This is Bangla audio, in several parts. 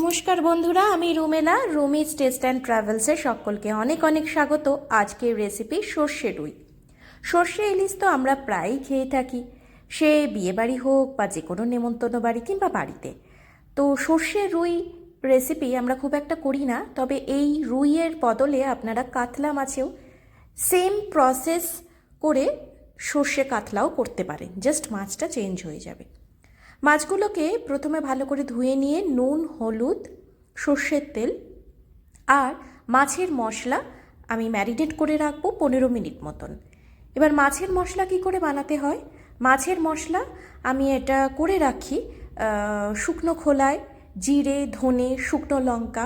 নমস্কার বন্ধুরা, আমি রুমেলা। রুমিজ টেস্ট অ্যান্ড ট্রাভেলসে সকলকে অনেক অনেক স্বাগত। আজকের রেসিপি সর্ষে রুই। সর্ষে ইলিশ তো আমরা প্রায়ই খেয়ে থাকি, সে বিয়েবাড়ি হোক বা যে কোনো নেমন্তন্ন বাড়ি কিংবা বাড়িতে। তো সর্ষে রুই রেসিপি আমরা খুব একটা করি না, তবে এই রুইয়ের বদলে আপনারা কাতলা মাছেও সেম প্রসেস করে সর্ষে কাতলাও করতে পারেন, জাস্ট মাছটা চেঞ্জ হয়ে যাবে। মাছগুলোকে প্রথমে ভালো করে ধুয়ে নিয়ে নুন, হলুদ, সর্ষের তেল আর মাছের মশলা আমি ম্যারিনেট করে রাখবো 15 মিনিট মতন। এবার মাছের মশলা কি করে বানাতে হয়? মাছের মশলা আমি এটা করে রাখি শুকনো খোলায় জিরে, ধনে, শুকনো লঙ্কা,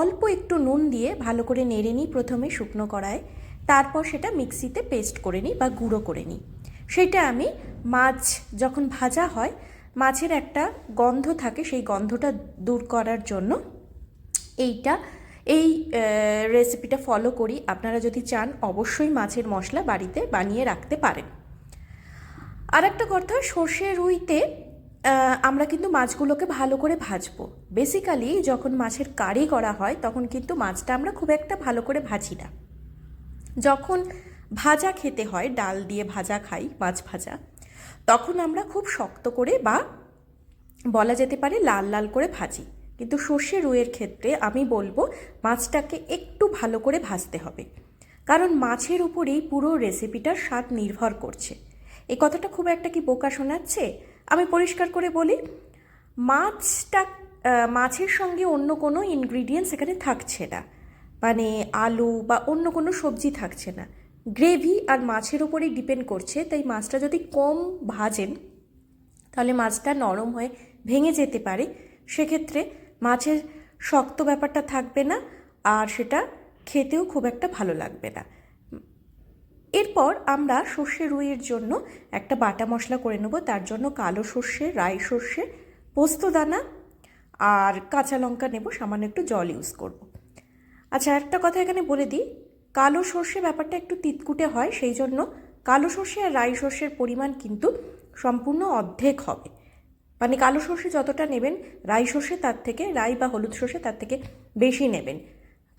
অল্প একটু নুন দিয়ে ভালো করে নেড়ে নিই প্রথমে শুকনো কড়ায়, তারপর সেটা মিক্সিতে পেস্ট করে নিই বা গুঁড়ো করে নিই। সেটা আমি মাছ যখন ভাজা হয়, মাছের একটা গন্ধ থাকে, সেই গন্ধটা দূর করার জন্য এই রেসিপিটা ফলো করি। আপনারা যদি চান অবশ্যই মাছের মশলা বাড়িতে বানিয়ে রাখতে পারেন। আর একটা কথা, সর্ষে রুইতে আমরা কিন্তু মাছগুলোকে ভালো করে ভাজবো। বেসিক্যালি যখন মাছের কারি করা হয় তখন কিন্তু মাছটা আমরা খুব একটা ভালো করে ভাজি না। যখন ভাজা খেতে হয়, ডাল দিয়ে ভাজা খাই, মাছ ভাজা, তখন আমরা খুব শক্ত করে বা বলা যেতে পারে লাল লাল করে ভাজি। কিন্তু সর্ষে রুইয়ের ক্ষেত্রে আমি বলবো মাছটাকে একটু ভালো করে ভাজতে হবে, কারণ মাছের উপরেই পুরো রেসিপিটার স্বাদ নির্ভর করছে। এই কথাটা খুব একটা কি বোকা শোনাচ্ছে? আমি পরিষ্কার করে বলি, মাছের সঙ্গে অন্য কোনো ইনগ্রিডিয়েন্টস এখানে থাকছে না, মানে আলু বা অন্য কোনো সবজি থাকছে না। গ্রেভি আর মাছের উপরেই ডিপেন্ড করছে। তাই মাছটা যদি কম ভাজেন তাহলে মাছটা নরম হয়ে ভেঙে যেতে পারে, সেক্ষেত্রে মাছের শক্ত ব্যাপারটা থাকবে না আর সেটা খেতেও খুব একটা ভালো লাগবে না। এরপর আমরা সর্ষে রুইয়ের জন্য একটা বাটা মশলা করে নেব। তার জন্য কালো সর্ষে, রাই সর্ষে, পোস্তদানা আর কাঁচা লঙ্কা নেব, সামান্য একটু জল ইউজ করব। আচ্ছা, একটা কথা এখানে বলে দিই, কালো সর্ষে ব্যাপারটা একটু তিতকুটে হয়, সেই জন্য কালো সর্ষে আর রাই সর্ষের পরিমাণ কিন্তু সম্পূর্ণ অর্ধেক হবে। মানে কালো সর্ষে যতটা নেবেন, রাই সর্ষে তার থেকে, রাই বা হলুদ সর্ষে তার থেকে বেশি নেবেন।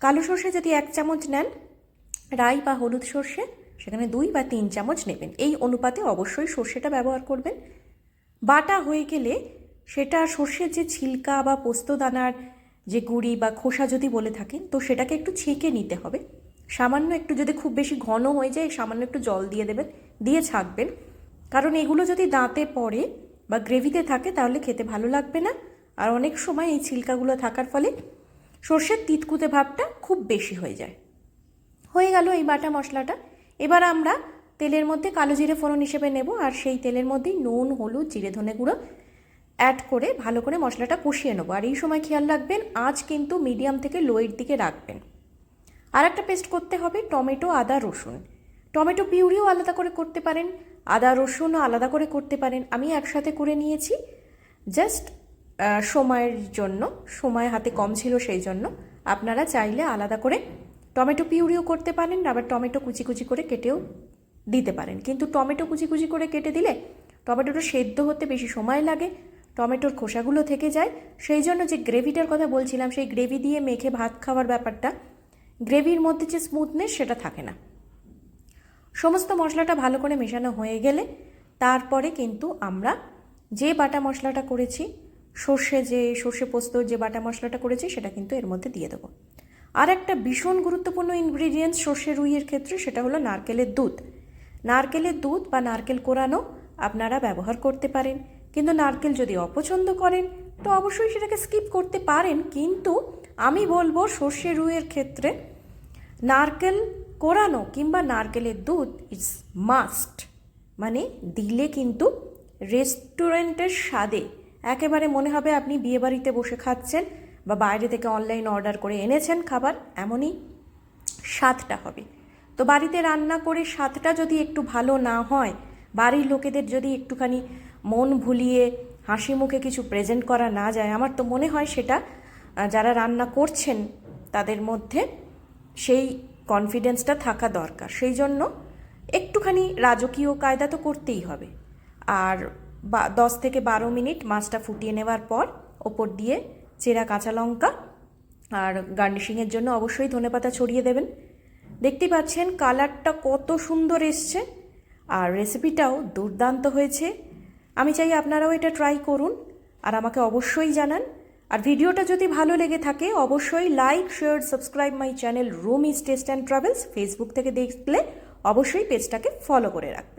কালো সর্ষে যদি 1 চামচ নেন, রাই বা হলুদ সর্ষে সেখানে 2 বা 3 চামচ নেবেন। এই অনুপাতে অবশ্যই সর্ষেটা ব্যবহার করবেন। বাটা হয়ে গেলে সেটা সর্ষের যে ছিলকা বা পোস্তদানার যে গুঁড়ি বা খোসা যদি বলে থাকেন, তো সেটাকে একটু ছেঁকে নিতে হবে। সামান্য একটু, যদি খুব বেশি ঘন হয়ে যায়, সামান্য একটু জল দিয়ে দেবেন, দিয়ে ছাঁকবেন। কারণ এগুলো যদি দাঁতে পড়ে বা গ্রেভিতে থাকে তাহলে খেতে ভালো লাগবে না। আর অনেক সময় এই ছিলকাগুলো থাকার ফলে সর্ষের তিতকুতে ভাবটা খুব বেশি হয়ে যায়। হয়ে গেল এই বাটা মশলাটা। এবার আমরা তেলের মধ্যে কালো জিরে ফোড়ন হিসেবে নেব, আর সেই তেলের মধ্যেই নুন, হলুদ, জিরে, ধনে গুঁড়ো অ্যাড করে ভালো করে মশলাটা কষিয়ে নেবো। আর এই সময় খেয়াল রাখবেন, আঁচ কিন্তু মিডিয়াম থেকে লোয়ের দিকে রাখবেন। আর একটা পেস্ট করতে হবে টমেটো, আদা, রসুন। টমেটো পিউরিও আলাদা করে করতে পারেন, আদা রসুনও আলাদা করে করতে পারেন। আমি একসাথে করে নিয়েছি জাস্ট সময়ের জন্য, সময় হাতে কম ছিল সেই জন্য। আপনারা চাইলে আলাদা করে টমেটো পিউরিও করতে পারেন, আবার টমেটো কুচি কুচি করে কেটেও দিতে পারেন। কিন্তু টমেটো কুচি কুচি করে কেটে দিলে টমেটোটা সেদ্ধ হতে বেশি সময় লাগে, টমেটোর খোসাগুলো থেকে যায়। সেই জন্য যে গ্রেভিটার কথা বলছিলাম, সেই গ্রেভি দিয়ে মেখে ভাত খাওয়ার ব্যাপারটা, গ্রেভির মধ্যে যে স্মুথনেস সেটা থাকে না। সমস্ত মশলাটা ভালো করে মেশানো হয়ে গেলে তারপরে কিন্তু আমরা যে বাটা মশলাটা করেছি, সর্ষে পোস্তর যে বাটা মশলাটা করেছি সেটা কিন্তু এর মধ্যে দিয়ে দেবো। আর একটা ভীষণ গুরুত্বপূর্ণ ইনগ্রিডিয়েন্টস সর্ষে রুইয়ের ক্ষেত্রে, সেটা হলো নারকেলের দুধ। নারকেলের দুধ বা নারকেল কোরানো আপনারা ব্যবহার করতে পারেন, কিন্তু নারকেল যদি অপছন্দ করেন তো অবশ্যই সেটাকে স্কিপ করতে পারেন। কিন্তু আমি বলবো সর্ষে রুইয়ের ক্ষেত্রে নারকেল কোরানো কিংবা নারকেলের দুধ ইটস মাস্ট। মানে দিলে কিন্তু রেস্টুরেন্টের স্বাদে একেবারে মনে হবে আপনি বিয়েবাড়িতে বসে খাচ্ছেন বা বাইরে থেকে অনলাইন অর্ডার করে এনেছেন খাবার, এমনই স্বাদটা হবে। তো বাড়িতে রান্না করে স্বাদটা যদি একটু ভালো না হয়, বাড়ির লোকেদের যদি একটুখানি মন ভুলিয়ে হাসি মুখে কিছু প্রেজেন্ট করা না যায়, আমার তো মনে হয় সেটা যারা রান্না করছেন তাদের মধ্যে সেই কনফিডেন্সটা থাকা দরকার। সেই জন্য একটুখানি রাজকীয় কায়দা তো করতেই হবে। আর 10 থেকে 12 মিনিট মাছটা ফুটিয়ে নেওয়ার পর ওপর দিয়ে চেরা কাঁচা লঙ্কা, আর গার্নিশিংয়ের জন্য অবশ্যই ধনেপাতা ছড়িয়ে দেবেন। দেখতেই পাচ্ছেন কালারটা কত সুন্দর এসছে, আর রেসিপিটাও দুর্দান্ত হয়েছে। আমি চাই আপনারাও এটা ট্রাই করুন আর আমাকে অবশ্যই জানান। আর ভিডিওটা যদি ভালো লেগে থাকে অবশ্যই like, share, subscribe my channel Rumi's test and travels. Facebook থেকে দেখলে অবশ্যই পেজটাকে ফলো করে রাখবেন।